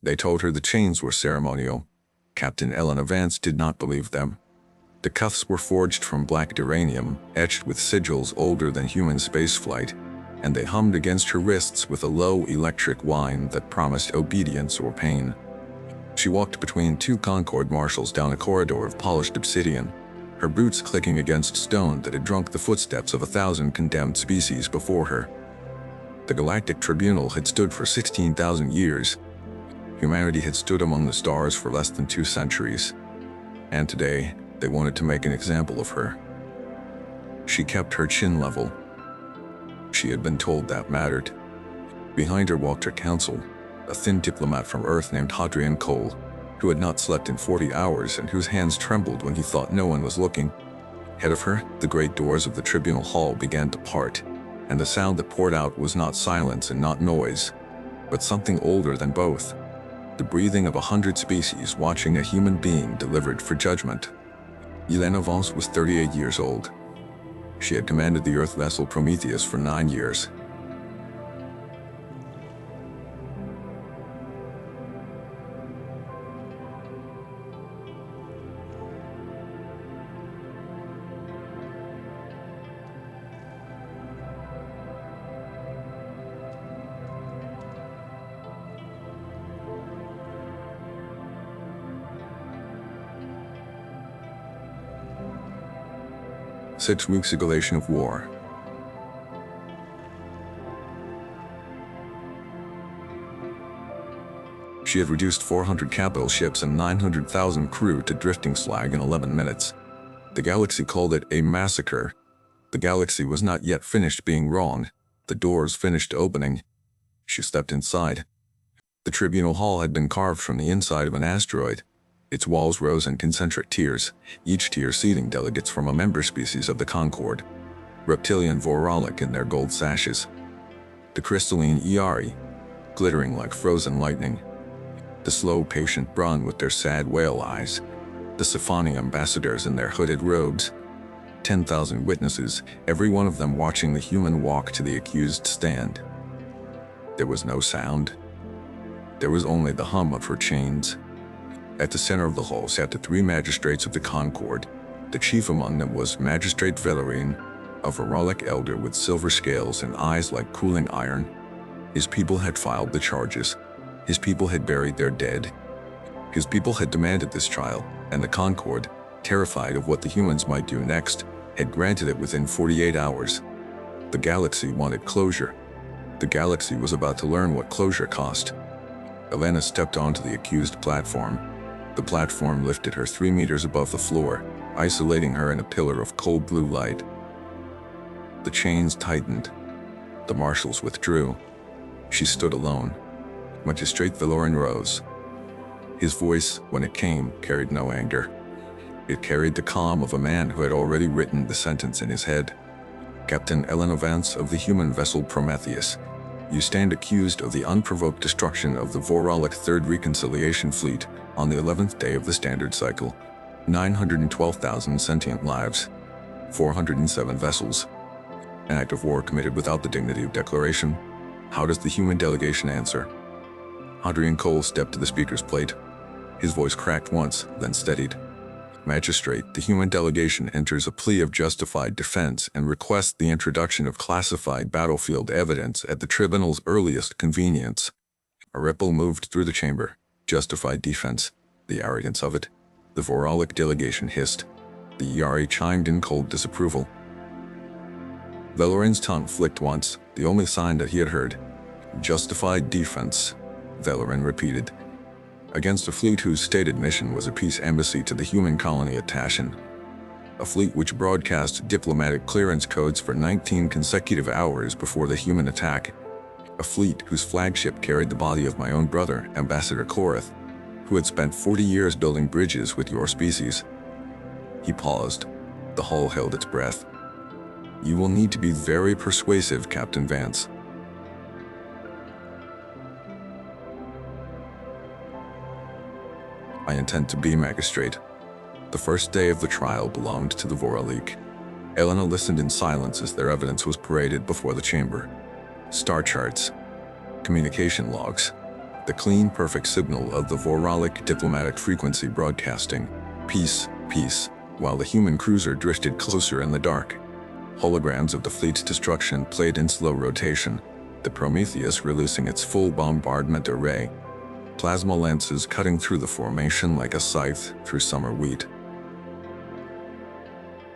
They told her the chains were ceremonial. Captain Elena Vance did not believe them. The cuffs were forged from black duranium, etched with sigils older than human spaceflight, and they hummed against her wrists with a low electric whine that promised obedience or pain. She walked between two Concord marshals down a corridor of polished obsidian, her boots clicking against stone that had drunk the footsteps of 1,000 condemned species before her. The Galactic Tribunal had stood for 16,000 years. Humanity had stood among the stars for less than 2 centuries. And today, they wanted to make an example of her. She kept her chin level. She had been told that mattered. Behind her walked her counsel, a thin diplomat from Earth named Hadrian Cole, who had not slept in 40 hours and whose hands trembled when he thought no one was looking. Ahead of her, the great doors of the tribunal hall began to part, and the sound that poured out was not silence and not noise, but something older than both. The breathing of 100 species watching a human being delivered for judgment. Elena Vance was 38 years old. She had commanded the Earth vessel Prometheus for 9 years. Six weeks escalation of war. She had reduced 400 capital ships and 900,000 crew to drifting slag in 11 minutes. The galaxy called it a massacre. The galaxy was not yet finished being wrong. The doors finished opening. She stepped inside. The tribunal hall had been carved from the inside of an asteroid. Its walls rose in concentric tiers, each tier seating delegates from a member species of the Concord, reptilian vorolic in their gold sashes. The crystalline Iari, glittering like frozen lightning. The slow, patient Brun with their sad whale eyes. The Siphoni ambassadors in their hooded robes. 10,000 witnesses, every one of them watching the human walk to the accused stand. There was no sound. There was only the hum of her chains. At the center of the hall sat the 3 magistrates of the Concord. The chief among them was Magistrate Valorin, a vorolic elder with silver scales and eyes like cooling iron. His people had filed the charges. His people had buried their dead. His people had demanded this trial, and the Concord, terrified of what the humans might do next, had granted it within 48 hours. The galaxy wanted closure. The galaxy was about to learn what closure cost. Elena stepped onto the accused platform. The platform lifted her 3 meters above the floor, isolating her in a pillar of cold blue light. The chains tightened. The marshals withdrew. She stood alone. Magistrate Valorin rose. His voice, when it came, carried no anger. It carried the calm of a man who had already written the sentence in his head. Captain Elena Vance of the human vessel Prometheus, you stand accused of the unprovoked destruction of the vorolic Third Reconciliation Fleet on the 11th day of the Standard Cycle. 912,000 sentient lives. 407 vessels. An act of war committed without the dignity of declaration. How does the human delegation answer? Hadrian Cole stepped to the speaker's plate. His voice cracked once, then steadied. Magistrate, the human delegation enters a plea of justified defense and requests the introduction of classified battlefield evidence at the tribunal's earliest convenience. A ripple moved through the chamber. Justified defense. The arrogance of it. The vorolic delegation hissed. The Iari chimed in cold disapproval. Valorin's tongue flicked once, the only sign that he had heard. Justified defense, Valorin repeated. Against a fleet whose stated mission was a peace embassy to the human colony at Tashin. A fleet which broadcast diplomatic clearance codes for 19 consecutive hours before the human attack. A fleet whose flagship carried the body of my own brother, Ambassador Korath, who had spent 40 years building bridges with your species. He paused. The hull held its breath. You will need to be very persuasive, Captain Vance. I intend to be magistrate. The first day of the trial belonged to the Voralik. Elena listened in silence as their evidence was paraded before the chamber. Star charts, communication logs, The clean, perfect signal of the Voralic diplomatic frequency broadcasting, "Peace, peace," while the human cruiser drifted closer in the dark. Holograms of the fleet's destruction played in slow rotation, the Prometheus releasing its full bombardment array, plasma lances cutting through the formation like a scythe through summer wheat.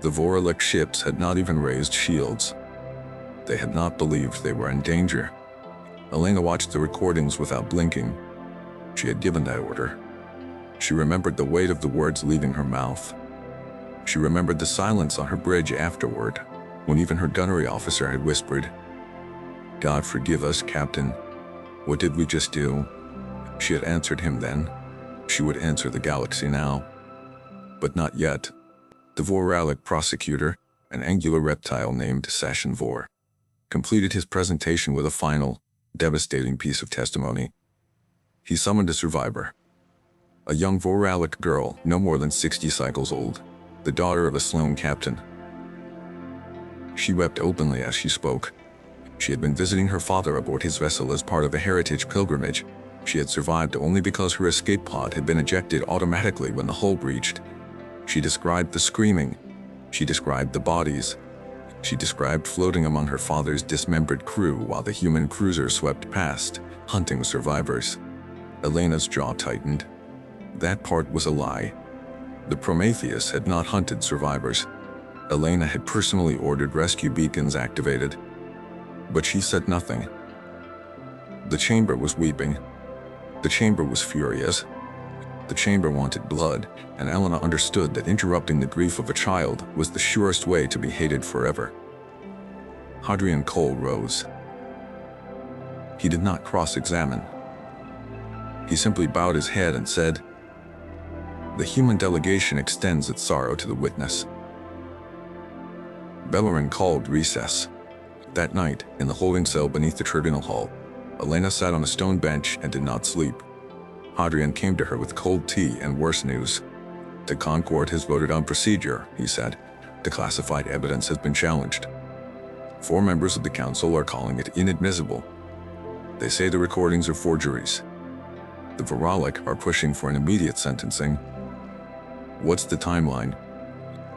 The Voralic ships had not even raised shields. They had not believed they were in danger. Elena watched the recordings without blinking. She had given that order. She remembered the weight of the words leaving her mouth. She remembered the silence on her bridge afterward, when even her gunnery officer had whispered, "God forgive us, Captain. What did we just do?" She had answered him then. She would answer the galaxy now. But not yet. The Voralic prosecutor, an angular reptile named Sashin Vor, completed his presentation with a final, devastating piece of testimony. He summoned a survivor. A young Voralic girl, no more than 60 cycles old, the daughter of a Sloan captain. She wept openly as she spoke. She had been visiting her father aboard his vessel as part of a heritage pilgrimage. She had survived only because her escape pod had been ejected automatically when the hull breached. She described the screaming. She described the bodies. She described floating among her father's dismembered crew while the human cruiser swept past, hunting survivors. Elena's jaw tightened. That part was a lie. The Prometheus had not hunted survivors. Elena had personally ordered rescue beacons activated. But she said nothing. The chamber was weeping. The chamber was furious. The chamber wanted blood, and Elena understood that interrupting the grief of a child was the surest way to be hated forever. Hadrian Cole rose. He did not cross-examine. He simply bowed his head and said, "The human delegation extends its sorrow to the witness." Bellerin called recess. That night, in the holding cell beneath the tribunal hall, Elena sat on a stone bench and did not sleep. Hadrian came to her with cold tea and worse news. "The Concord has voted on procedure," he said. "The classified evidence has been challenged. 4 members of the council are calling it inadmissible. They say the recordings are forgeries. The Voralic are pushing for an immediate sentencing." "What's the timeline?"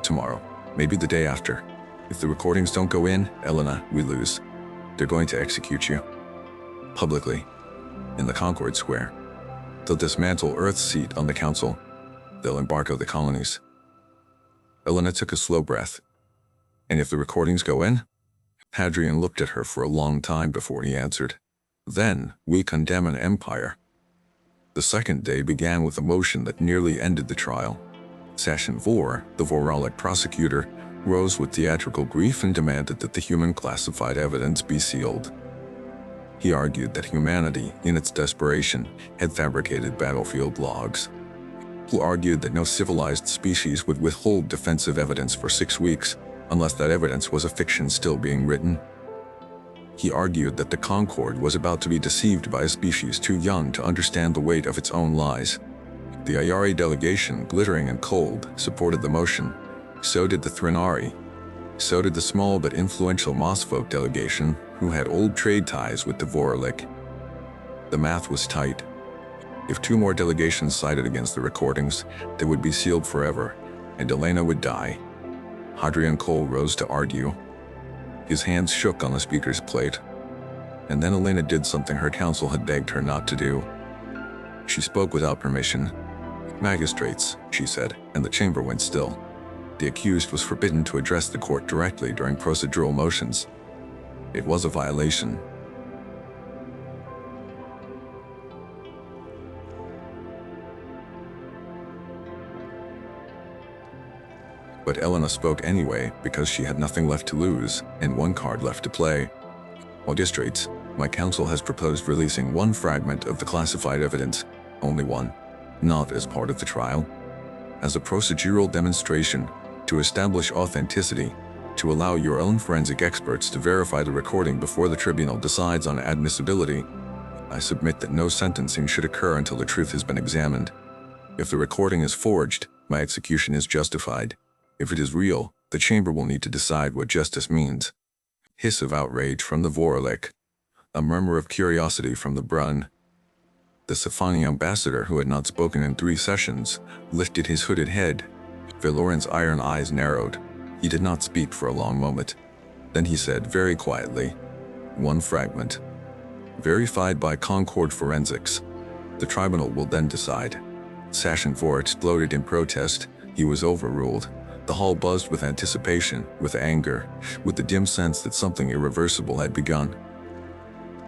"Tomorrow, maybe the day after. If the recordings don't go in, Elena, we lose. They're going to execute you. Publicly. In the Concord Square. They'll dismantle Earth's seat on the council. They'll embargo the colonies." Elena took a slow breath. "And if the recordings go in?" Hadrian looked at her for a long time before he answered. "Then we condemn an empire." The second day began with a motion that nearly ended the trial. Sashin Vor, the Voralic prosecutor, rose with theatrical grief and demanded that the human classified evidence be sealed. He argued that humanity, in its desperation, had fabricated battlefield logs. He argued that no civilized species would withhold defensive evidence for 6 weeks, unless that evidence was a fiction still being written. He argued that the Concord was about to be deceived by a species too young to understand the weight of its own lies. The Ayari delegation, glittering and cold, supported the motion. So did the Thrinari. So did the small but influential Mossfolk delegation, who had old trade ties with the Voralic. The math was tight. If 2 more delegations sided against the recordings, they would be sealed forever, and Elena would die. Hadrian Cole rose to argue. His hands shook on the speaker's plate. And then Elena did something her counsel had begged her not to do. She spoke without permission. "Magistrates," she said, and the chamber went still. The accused was forbidden to address the court directly during procedural motions. It was a violation. But Elena spoke anyway because she had nothing left to lose and 1 card left to play. "Magistrates, my counsel has proposed releasing 1 fragment of the classified evidence, only 1, not as part of the trial, as a procedural demonstration to establish authenticity, to allow your own forensic experts to verify the recording before the tribunal decides on admissibility. I submit that no sentencing should occur until the truth has been examined. If the recording is forged, my execution is justified. If it is real, the chamber will need to decide what justice means." Hiss of outrage from the Voralic. A murmur of curiosity from the Brun. The Safani ambassador, who had not spoken in 3 sessions, lifted his hooded head. Valoran's iron eyes narrowed. He did not speak for a long moment. Then he said very quietly, "One fragment. Verified by Concord forensics. The tribunal will then decide." Session 4 exploded in protest. He was overruled. The hall buzzed with anticipation, with anger, with the dim sense that something irreversible had begun.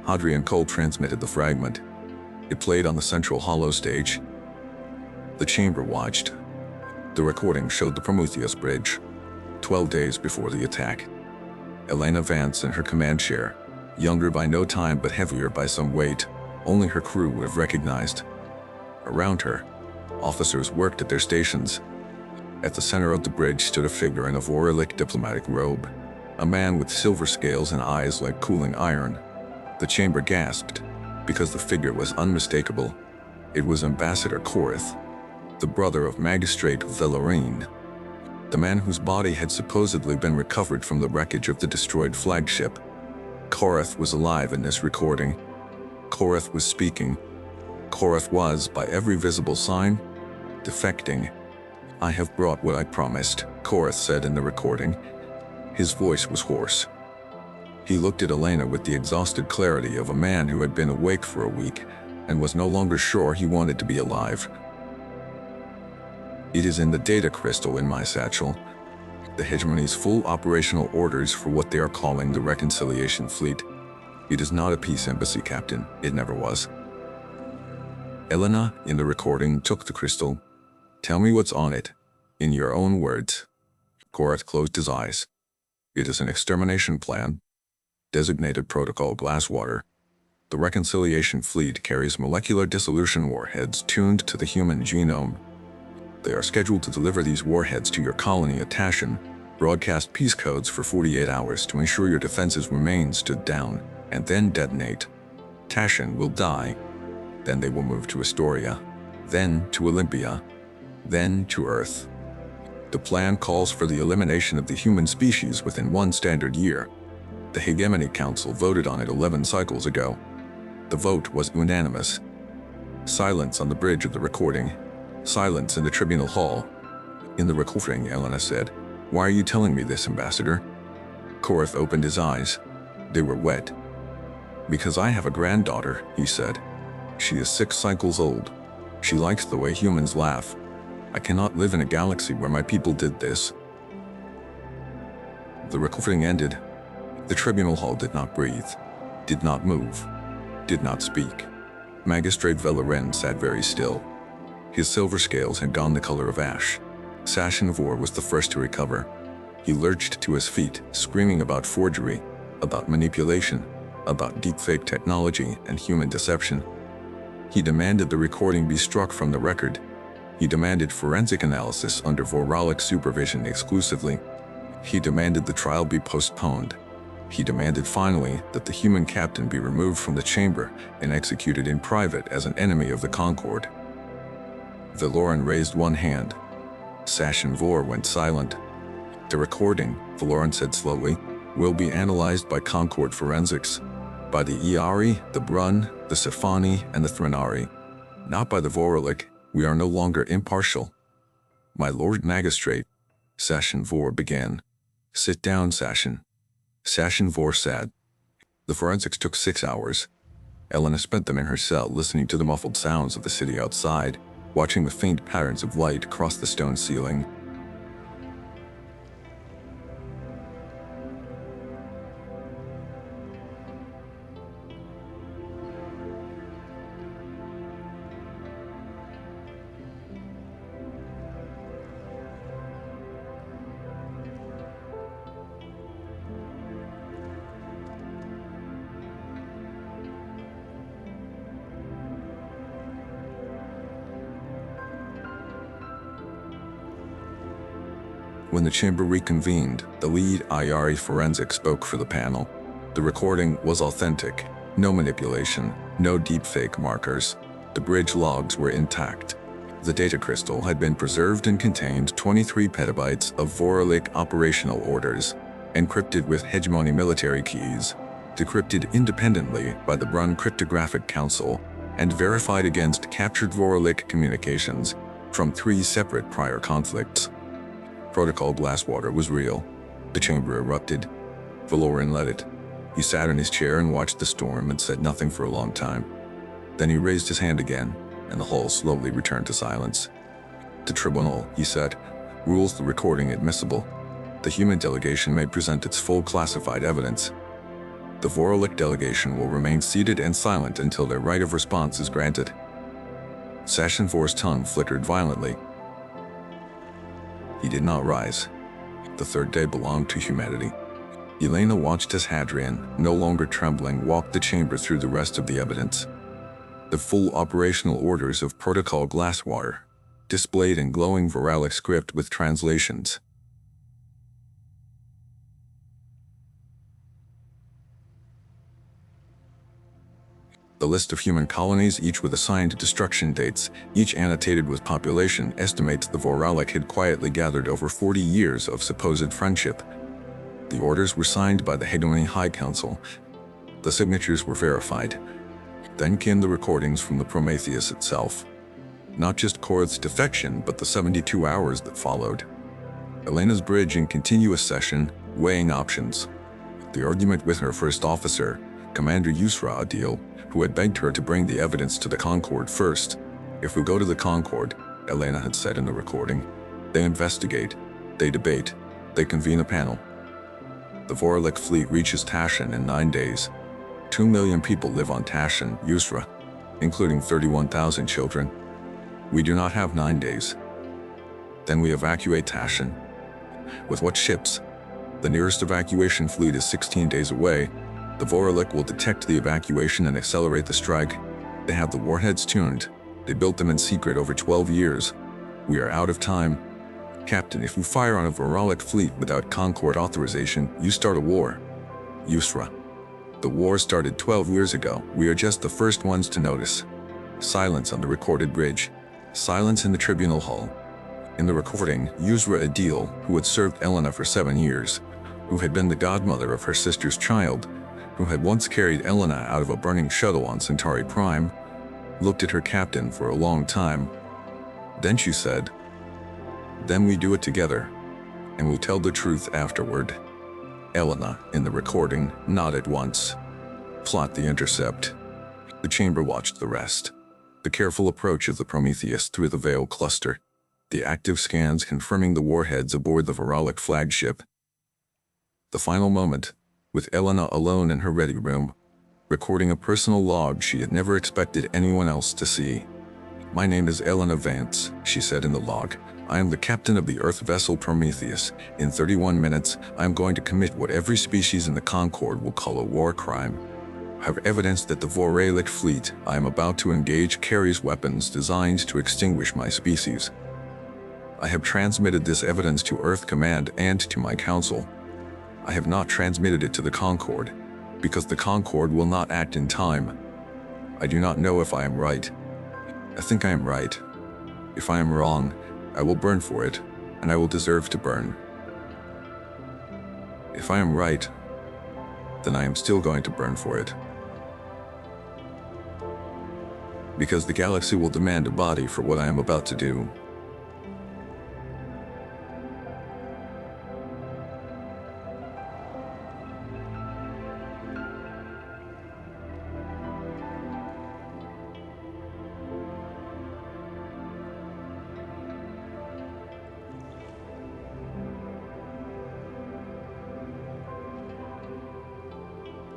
Hadrian Cole transmitted the fragment. It played on the central hollow stage. The chamber watched. The recording showed the Prometheus Bridge, 12 days before the attack. Elena Vance in her command chair, younger by no time but heavier by some weight, only her crew would have recognized. Around her, officers worked at their stations. At the center of the bridge stood a figure in a Voralic diplomatic robe, a man with silver scales and eyes like cooling iron. The chamber gasped, because the figure was unmistakable. It was Ambassador Korath, the brother of Magistrate Valoran, the man whose body had supposedly been recovered from the wreckage of the destroyed flagship. Korath was alive in this recording. Korath was speaking. Korath was, by every visible sign, defecting. "I have brought what I promised," Korath said in the recording. His voice was hoarse. He looked at Elena with the exhausted clarity of a man who had been awake for a week and was no longer sure he wanted to be alive. "It is in the data crystal in my satchel. The hegemony's full operational orders for what they are calling the Reconciliation Fleet. It is not a peace embassy, Captain. It never was." Elena, in the recording, took the crystal. "Tell me what's on it, in your own words." Korath closed his eyes. "It is an extermination plan. Designated protocol glasswater. The Reconciliation Fleet carries molecular dissolution warheads tuned to the human genome. They are scheduled to deliver these warheads to your colony at Tashin, broadcast peace codes for 48 hours to ensure your defenses remain stood down, and then detonate. Tashin will die. Then they will move to Astoria, then to Olympia, then to Earth. The plan calls for the elimination of the human species within 1 standard year. The Hegemony Council voted on it 11 cycles ago. The vote was unanimous. Silence on the bridge of the recording. Silence in the tribunal hall. In the recording, Elena said, "Why are you telling me this, Ambassador?" Korath opened his eyes. They were wet. "Because I have a granddaughter," he said. "She is 6 cycles old. She likes the way humans laugh. I cannot live in a galaxy where my people did this." The recording ended. The tribunal hall did not breathe, did not move, did not speak. Magistrate Valoran sat very still. His silver scales had gone the color of ash. Sashin Vor was the first to recover. He lurched to his feet, screaming about forgery, about manipulation, about deepfake technology and human deception. He demanded the recording be struck from the record. He demanded forensic analysis under Voralic supervision exclusively. He demanded the trial be postponed. He demanded finally that the human captain be removed from the chamber and executed in private as an enemy of the Concord. Valoran raised one hand. Sashin Vor went silent. "The recording," Valoran said slowly, "will be analyzed by Concord forensics, by the Iari, the Brun, the Safani, and the Threnari. Not by the Voralic. We are no longer impartial." "My Lord Magistrate," Sashin Vor began. "Sit down, Sashin." Sashin Vor sat. The forensics took 6 hours. Elena spent them in her cell, listening to the muffled sounds of the city outside, watching the faint patterns of light cross the stone ceiling. When the chamber reconvened, the lead IRI forensic spoke for the panel. The recording was authentic. No manipulation, no deepfake markers. The bridge logs were intact. The data crystal had been preserved and contained 23 petabytes of Voralic operational orders, encrypted with hegemony military keys, decrypted independently by the Brun Cryptographic Council, and verified against captured Voralik communications from 3 separate prior conflicts. Protocol Glasswater was real. The chamber erupted. Valoran led it. He sat in his chair and watched the storm and said nothing for a long time. Then he raised his hand again, and the hall slowly returned to silence. The tribunal, he said, rules the recording admissible. The human delegation may present its full classified evidence. The Voralik delegation will remain seated and silent until their right of response is granted. Sashin 4's tongue flickered violently. He did not rise. The third day belonged to humanity. Elena watched as Hadrian, no longer trembling, walked the chamber through the rest of the evidence. The full operational orders of Protocol Glasswater, displayed in glowing Voralik script with translations. The list of human colonies, each with assigned destruction dates, each annotated with population estimates the Voralik had quietly gathered over 40 years of supposed friendship. The orders were signed by the Hadrian High Council. The signatures were verified. Then came the recordings from the Prometheus itself. Not just Korth's defection, but the 72 hours that followed. Elena's bridge in continuous session, weighing options. The argument with her first officer, Commander Yusra Adil, who had begged her to bring the evidence to the Concord first. If we go to the Concord, Elena had said in the recording, they investigate, they debate, they convene a panel. The Voralik fleet reaches Tashin in 9 days. 2 million people live on Tashin, Yusra, including 31,000 children. We do not have 9 days. Then we evacuate Tashin. With what ships? The nearest evacuation fleet is 16 days away. The Voralik will detect the evacuation and accelerate the strike. They have the warheads tuned. They built them in secret over 12 years. We are out of time. Captain, if you fire on a Voralik fleet without Concord authorization, you start a war. Yusra. The war started 12 years ago. We are just the first ones to notice. Silence on the recorded bridge. Silence in the tribunal hall. In the recording, Yusra Adil, who had served Elena for 7 years, who had been the godmother of her sister's child, who had once carried Elena out of a burning shuttle on Centauri Prime, looked at her captain for a long time. Then she said, "Then we do it together, and we'll tell the truth afterward." Elena, in the recording, nodded once. Plot the intercept. The chamber watched the rest. The careful approach of the Prometheus through the Veil cluster. The active scans confirming the warheads aboard the Voralik flagship. The final moment, with Elena alone in her ready room, recording a personal log she had never expected anyone else to see. "My name is Elena Vance," she said in the log. "I am the captain of the Earth vessel Prometheus. In 31 minutes, I am going to commit what every species in the Concord will call a war crime. I have evidence that the Voralik fleet I am about to engage carries weapons designed to extinguish my species. I have transmitted this evidence to Earth Command and to my council. I have not transmitted it to the Concord, because the Concord will not act in time. I do not know if I am right. I think I am right. If I am wrong, I will burn for it, and I will deserve to burn. If I am right, then I am still going to burn for it. Because the galaxy will demand a body for what I am about to do."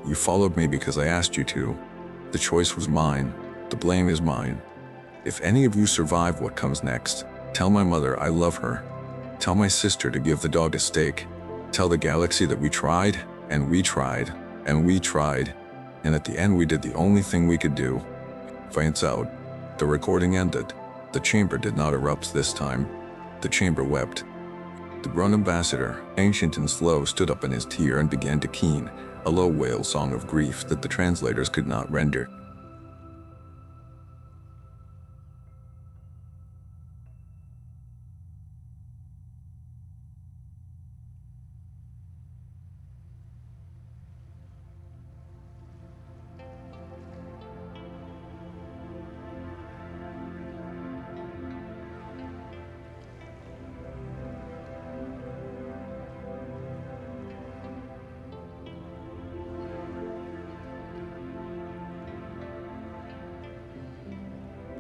"You followed me because I asked you to. The choice was mine. The blame is mine. If any of you survive what comes next, tell my mother I love her. Tell my sister to give the dog a steak. Tell the galaxy that we tried, and we tried, and we tried, and at the end we did the only thing we could do." Vance out. The recording ended. The chamber did not erupt this time. The chamber wept. The grown ambassador, ancient and slow, stood up in his tier and began to keen, a low wail song of grief that the translators could not render.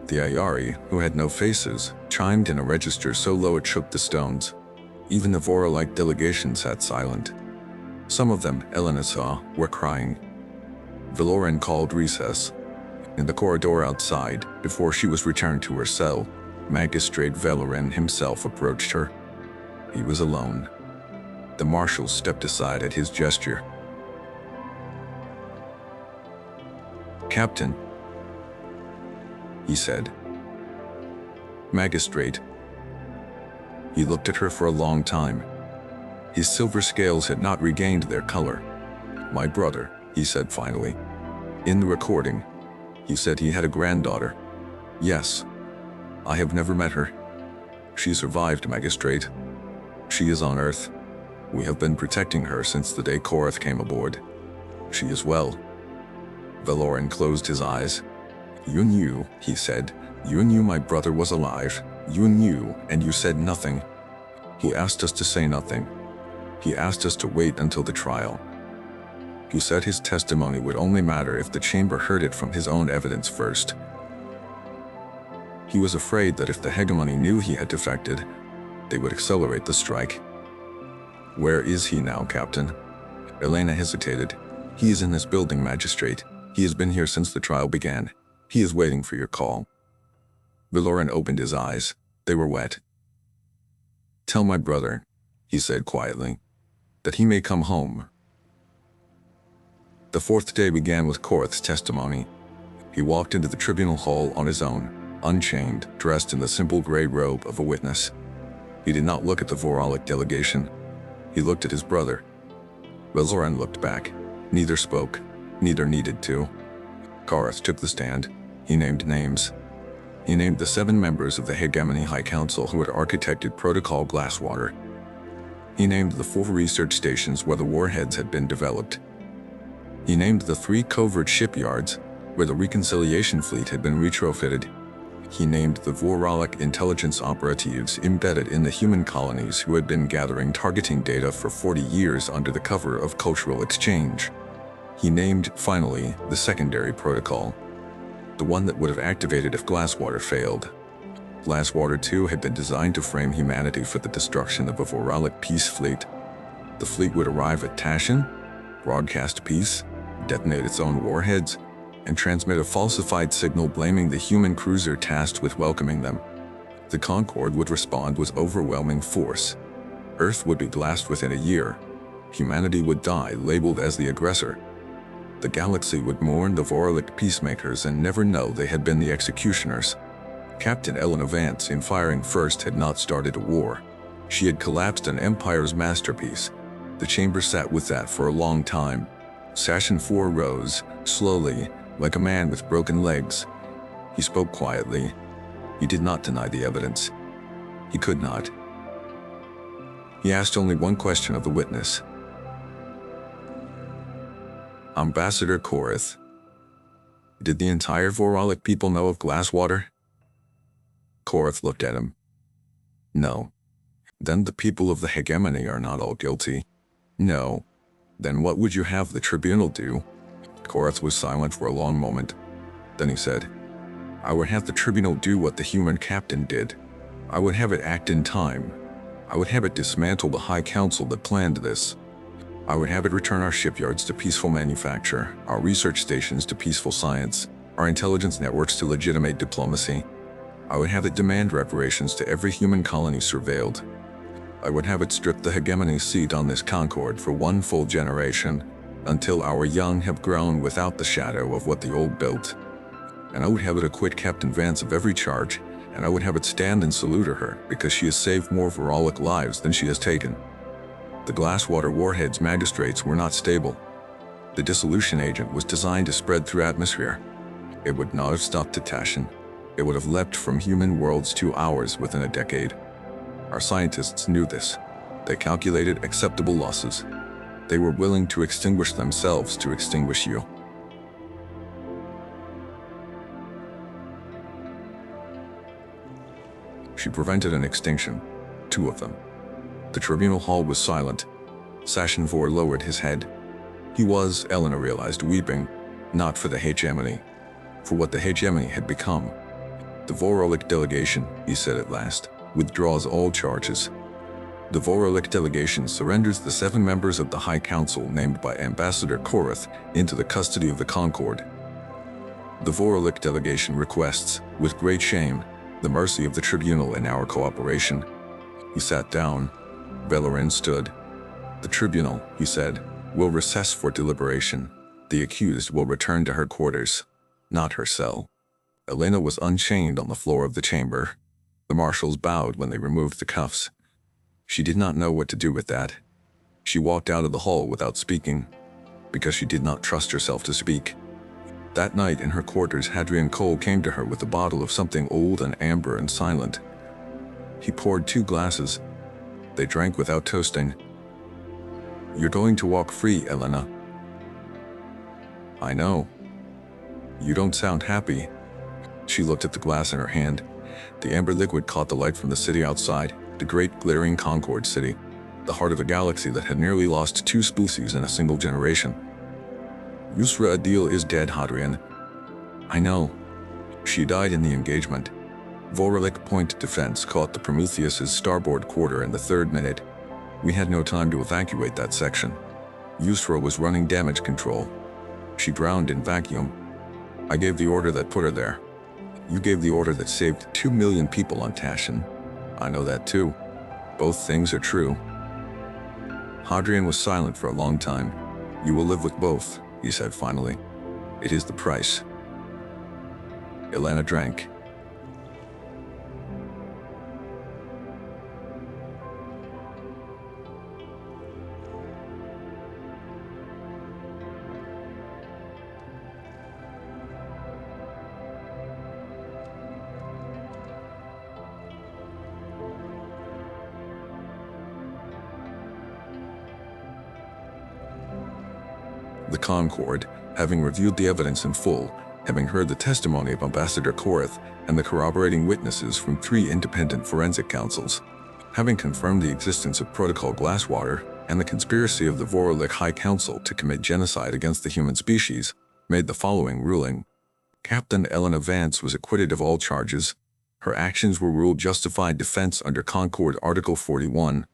The Ayari, who had no faces, chimed in a register so low it shook the stones. Even the Vora-like delegation sat silent. Some of them, Elena saw, were crying. Valoran called recess. In the corridor outside, before she was returned to her cell, Magistrate Valoran himself approached her. He was alone. The marshal stepped aside at his gesture. "Captain," he said. "Magistrate." He looked at her for a long time. His silver scales had not regained their color. "My brother," he said finally. "In the recording, he said he had a granddaughter." "Yes. I have never met her. She survived, Magistrate. She is on Earth. We have been protecting her since the day Korath came aboard. She is well." Valoran closed his eyes. "You knew," he said. "You knew my brother was alive. You knew, and you said nothing. He asked us to say nothing. He asked us to wait until the trial. He said his testimony would only matter if the chamber heard it from his own evidence first. He was afraid that if the hegemony knew he had defected, they would accelerate the strike." "Where is he now, Captain?" Elena hesitated. "He is in this building, Magistrate. He has been here since the trial began. He is waiting for your call." Valoran opened his eyes. They were wet. "Tell my brother," he said quietly, "that he may come home." The fourth day began with Korath's testimony. He walked into the tribunal hall on his own, unchained, dressed in the simple gray robe of a witness. He did not look at the Voralic delegation. He looked at his brother. Valoran looked back. Neither spoke. Neither needed to. Korath took the stand. He named names. He named the 7 members of the Hegemony High Council who had architected Protocol Glasswater. He named the 4 research stations where the warheads had been developed. He named the 3 covert shipyards where the reconciliation fleet had been retrofitted. He named the Voralic intelligence operatives embedded in the human colonies who had been gathering targeting data for 40 years under the cover of cultural exchange. He named, finally, the secondary protocol, the one that would have activated if Glasswater failed. Glasswater 2 had been designed to frame humanity for the destruction of a Voralic peace fleet. The fleet would arrive at Tashin, broadcast peace, detonate its own warheads, and transmit a falsified signal blaming the human cruiser tasked with welcoming them. The Concord would respond with overwhelming force. Earth would be glassed within a year. Humanity would die, labeled as the aggressor. The galaxy would mourn the Voralic peacemakers and never know they had been the executioners. Captain Elena Vance, in firing first, had not started a war. She had collapsed an empire's masterpiece. The chamber sat with that for a long time. Sashin 4 rose, slowly, like a man with broken legs. He spoke quietly. He did not deny the evidence. He could not. He asked only one question of the witness. "Ambassador Korath, did the entire Voralic people know of Glasswater?" Korath looked at him. "No." "Then the people of the hegemony are not all guilty." "No." "Then what would you have the tribunal do?" Korath was silent for a long moment. Then he said, "I would have the tribunal do what the human captain did. I would have it act in time. I would have it dismantle the High Council that planned this. I would have it return our shipyards to peaceful manufacture, our research stations to peaceful science, our intelligence networks to legitimate diplomacy. I would have it demand reparations to every human colony surveilled. I would have it strip the hegemony seat on this Concord for 1 full generation, until our young have grown without the shadow of what the old built. And I would have it acquit Captain Vance of every charge, and I would have it stand and salute her because she has saved more Voralic lives than she has taken. The Glasswater warheads magistrates were not stable. The dissolution agent was designed to spread through atmosphere. It would not have stopped at Tashin. It would have leapt from human worlds to ours within a decade. Our scientists knew this. They calculated acceptable losses. They were willing to extinguish themselves to extinguish you. She prevented an extinction, 2 of them. The tribunal hall was silent. Sashin 4 lowered his head. He was, Elena realized, weeping, not for the hegemony, for what the hegemony had become. "The Voralik delegation," he said at last, "withdraws all charges. The Voralik delegation surrenders the 7 members of the High Council named by Ambassador Korath into the custody of the Concord. The Voralik delegation requests, with great shame, the mercy of the tribunal in our cooperation." He sat down. Bellerin stood. "The tribunal," he said, "will recess for deliberation. The accused will return to her quarters, not her cell." Elena was unchained on the floor of the chamber. The marshals bowed when they removed the cuffs. She did not know what to do with that. She walked out of the hall without speaking, because she did not trust herself to speak. That night in her quarters, Hadrian Cole came to her with a bottle of something old and amber and silent. He poured 2 glasses. They drank without toasting. "You're going to walk free, Elena." "I know. You don't sound happy." She looked at the glass in her hand. The amber liquid caught the light from the city outside, the great glittering Concord city, the heart of a galaxy that had nearly lost 2 species in a single generation. "Yusra Adil is dead, Hadrian." "I know. She died in the engagement." Voralik Point Defense caught the Prometheus's starboard quarter in the 3rd minute. "We had no time to evacuate that section. Yusra was running damage control. She drowned in vacuum. I gave the order that put her there. You gave the order that saved 2 million people on Tashin. I know that too. Both things are true." Hadrian was silent for a long time. "You will live with both," he said finally. "It is the price." Elena drank. The Concord, having reviewed the evidence in full, having heard the testimony of Ambassador Korath and the corroborating witnesses from 3 independent forensic councils, having confirmed the existence of Protocol Glasswater and the conspiracy of the Voralik High Council to commit genocide against the human species, made the following ruling. Captain Elena Vance was acquitted of all charges. Her actions were ruled justified defense under Concord Article 41,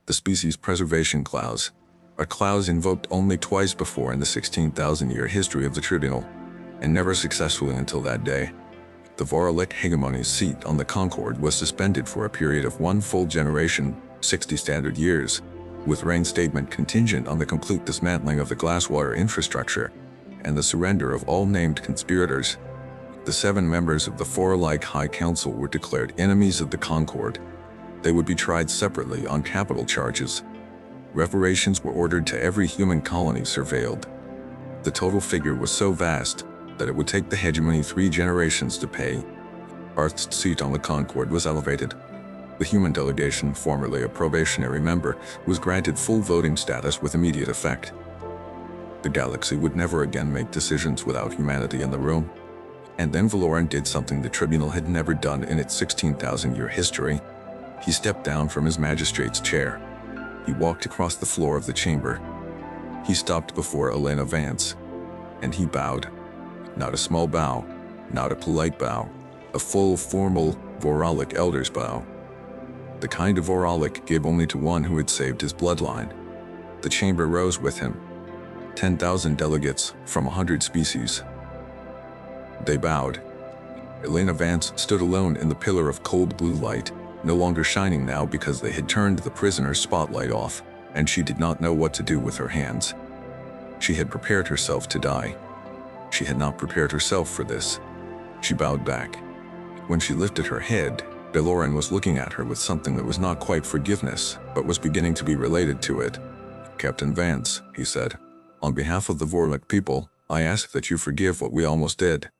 the Species Preservation Clause, a clause invoked only twice before in the 16,000-year history of the tribunal, and never successfully until that day. The Voralik hegemony's seat on the Concord was suspended for a period of 1 full generation, 60 standard years, with reinstatement contingent on the complete dismantling of the glasswater infrastructure and the surrender of all named conspirators. The 7 members of the Voralik High Council were declared enemies of the Concord. They would be tried separately on capital charges. Reparations were ordered to every human colony surveilled. The total figure was so vast that it would take the hegemony 3 generations to pay. Earth's seat on the Concord was elevated. The human delegation, formerly a probationary member, was granted full voting status with immediate effect. The galaxy would never again make decisions without humanity in the room. And then Valoran did something the tribunal had never done in its 16,000-year history. He stepped down from his magistrate's chair. He walked across the floor of the chamber. He stopped before Elena Vance, and he bowed. Not a small bow, not a polite bow, a full, formal Voralik elder's bow. The kind of Voralik gave only to one who had saved his bloodline. The chamber rose with him. 10,000 delegates from 100 species. They bowed. Elena Vance stood alone in the pillar of cold blue light, no longer shining now because they had turned the prisoner's spotlight off, and she did not know what to do with her hands. She had prepared herself to die. She had not prepared herself for this. She bowed back. When she lifted her head, Bellerin was looking at her with something that was not quite forgiveness, but was beginning to be related to it. "Captain Vance," he said, "on behalf of the Vorlik people, I ask that you forgive what we almost did.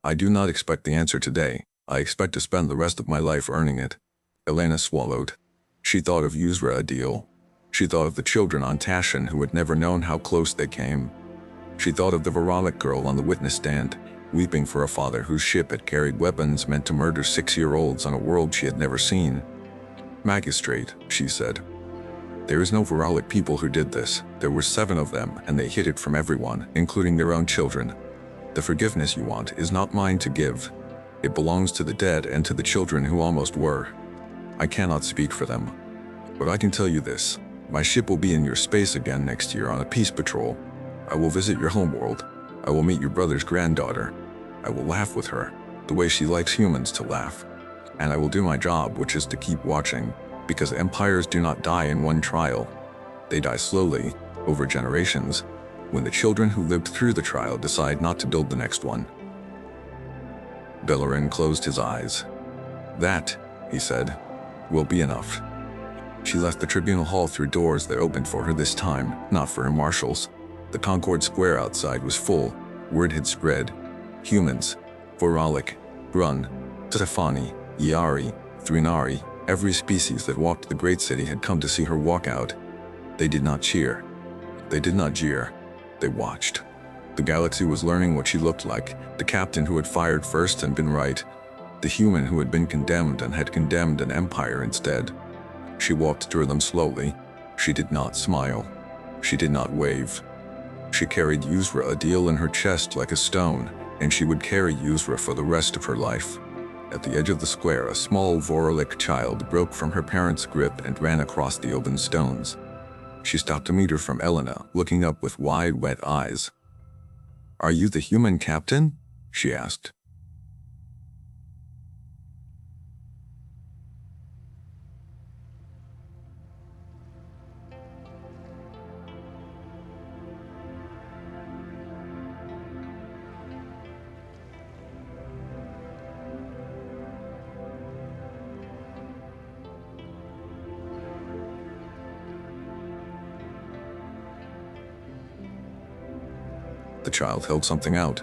I do not expect the answer today. I expect to spend the rest of my life earning it." Elena swallowed. She thought of Yusra Adil. She thought of the children on Tashin who had never known how close they came. She thought of the Voralik girl on the witness stand, weeping for a father whose ship had carried weapons meant to murder 6-year-olds on a world she had never seen. "Magistrate," she said, "there is no Voralik people who did this. There were 7 of them, and they hid it from everyone, including their own children. The forgiveness you want is not mine to give. It belongs to the dead and to the children who almost were. I cannot speak for them. But I can tell you this. My ship will be in your space again next year on a peace patrol. I will visit your homeworld. I will meet your brother's granddaughter. I will laugh with her, the way she likes humans to laugh. And I will do my job, which is to keep watching, because empires do not die in one trial. They die slowly, over generations, when the children who lived through the trial decide not to build the next one. Bellerin closed his eyes. That, he said, will be enough. She left the tribunal hall through doors that opened for her this time, not for her marshals. The Concord square outside was full. Word had spread. Humans, Voralik, Brun, Stefani, Iari, Thrinari, every species that walked the great city had come to see her walk out. They did not cheer. They did not jeer. They watched. The galaxy was learning what she looked like, the captain who had fired first and been right, the human who had been condemned and had condemned an empire instead. She walked toward them slowly. She did not smile. She did not wave. She carried Yuzra Adil in her chest like a stone, and she would carry Yuzra for the rest of her life. At the edge of the square, a small Voralik child broke from her parents' grip and ran across the open stones. She stopped a meter from Elena, looking up with wide, wet eyes. "Are you the human captain?" she asked. The child held something out.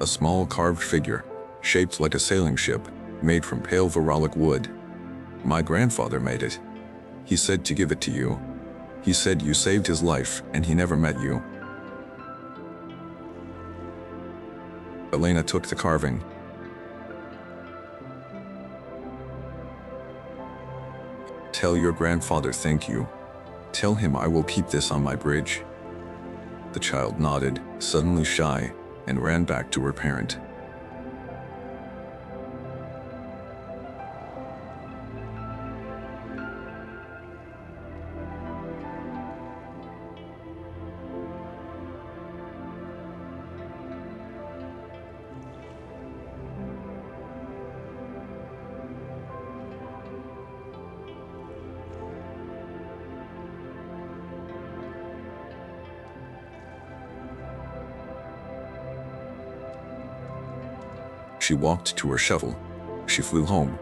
A small carved figure, shaped like a sailing ship, made from pale Voralik wood. "My grandfather made it. He said to give it to you. He said you saved his life and he never met you." Elena took the carving. "Tell your grandfather thank you. Tell him I will keep this on my bridge." The child nodded, suddenly shy, and ran back to her parent. She walked to her shuttle. She flew home.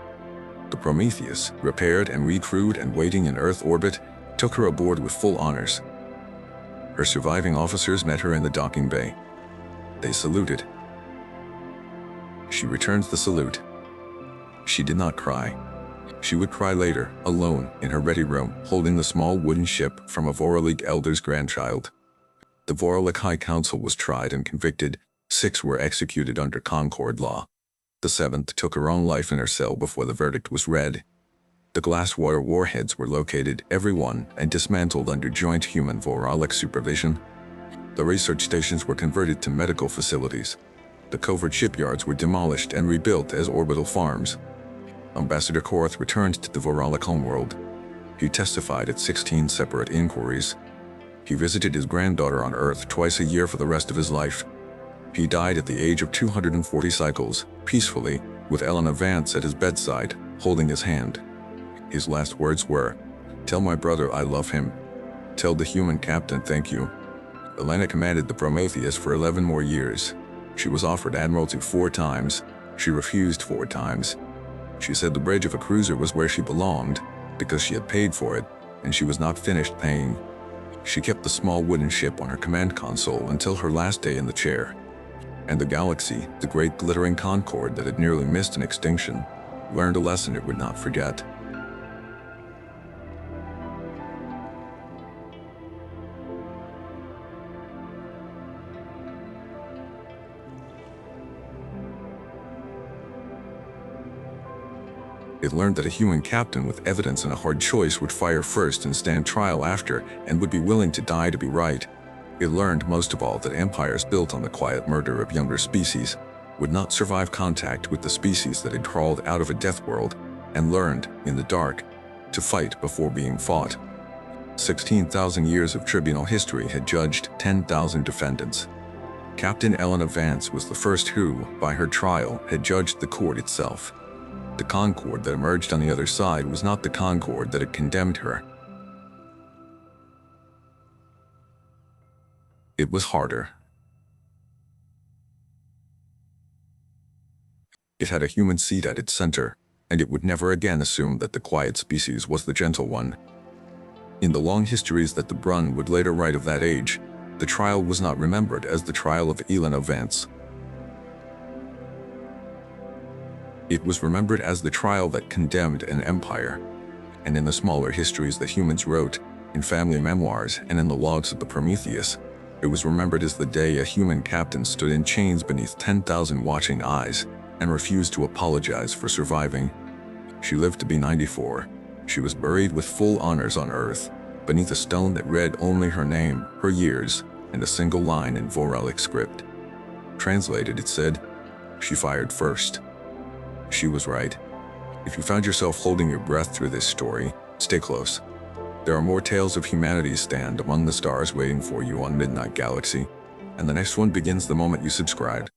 The Prometheus, repaired and recrewed and waiting in Earth orbit, took her aboard with full honors. Her surviving officers met her in the docking bay. They saluted. She returned the salute. She did not cry. She would cry later, alone, in her ready room, holding the small wooden ship from a Voralik elder's grandchild. The Voralik High Council was tried and convicted. 6 were executed under Concord law. The 7th took her own life in her cell before the verdict was read. The glasswire warheads were located, every one, and dismantled under joint human Voralik supervision. The research stations were converted to medical facilities. The covert shipyards were demolished and rebuilt as orbital farms. Ambassador Korath returned to the Voralik homeworld. He testified at 16 separate inquiries. He visited his granddaughter on Earth twice a year for the rest of his life. He died at the age of 240 cycles, peacefully, with Elena Vance at his bedside, holding his hand. His last words were, "Tell my brother I love him. Tell the human captain thank you." Elena commanded the Prometheus for 11 more years. She was offered admiralty 4 times. She refused 4 times. She said the bridge of a cruiser was where she belonged, because she had paid for it, and she was not finished paying. She kept the small wooden ship on her command console until her last day in the chair. And the galaxy, the great glittering Concord that had nearly missed an extinction, learned a lesson it would not forget. It learned that a human captain with evidence and a hard choice would fire first and stand trial after, and would be willing to die to be right. It learned, most of all, that empires built on the quiet murder of younger species. would not survive contact with the species that had crawled out of a death world and learned, in the dark, to fight before being fought. 16,000 years of tribunal history had judged 10,000 defendants. Captain Elena Vance was the first who, by her trial, had judged the court itself. The Concord that emerged on the other side was not the Concord that had condemned her. It was harder. It had a human seat at its center, and it would never again assume that the quiet species was the gentle one. In the long histories that the Brun would later write of that age, the trial was not remembered as the trial of Elena Vance. It was remembered as the trial that condemned an empire, and in the smaller histories that humans wrote, in family memoirs and in the logs of the Prometheus, it was remembered as the day a human captain stood in chains beneath 10,000 watching eyes and refused to apologize for surviving. She lived to be 94. She was buried with full honors on earth, beneath a stone that read only her name, her years, and a single line in Voralic script. Translated, it said, "She fired first." She was right. If you found yourself holding your breath through this story, stay close. There are more tales of humanity's stand among the stars waiting for you on Midnight Galaxy, and the next one begins the moment you subscribe.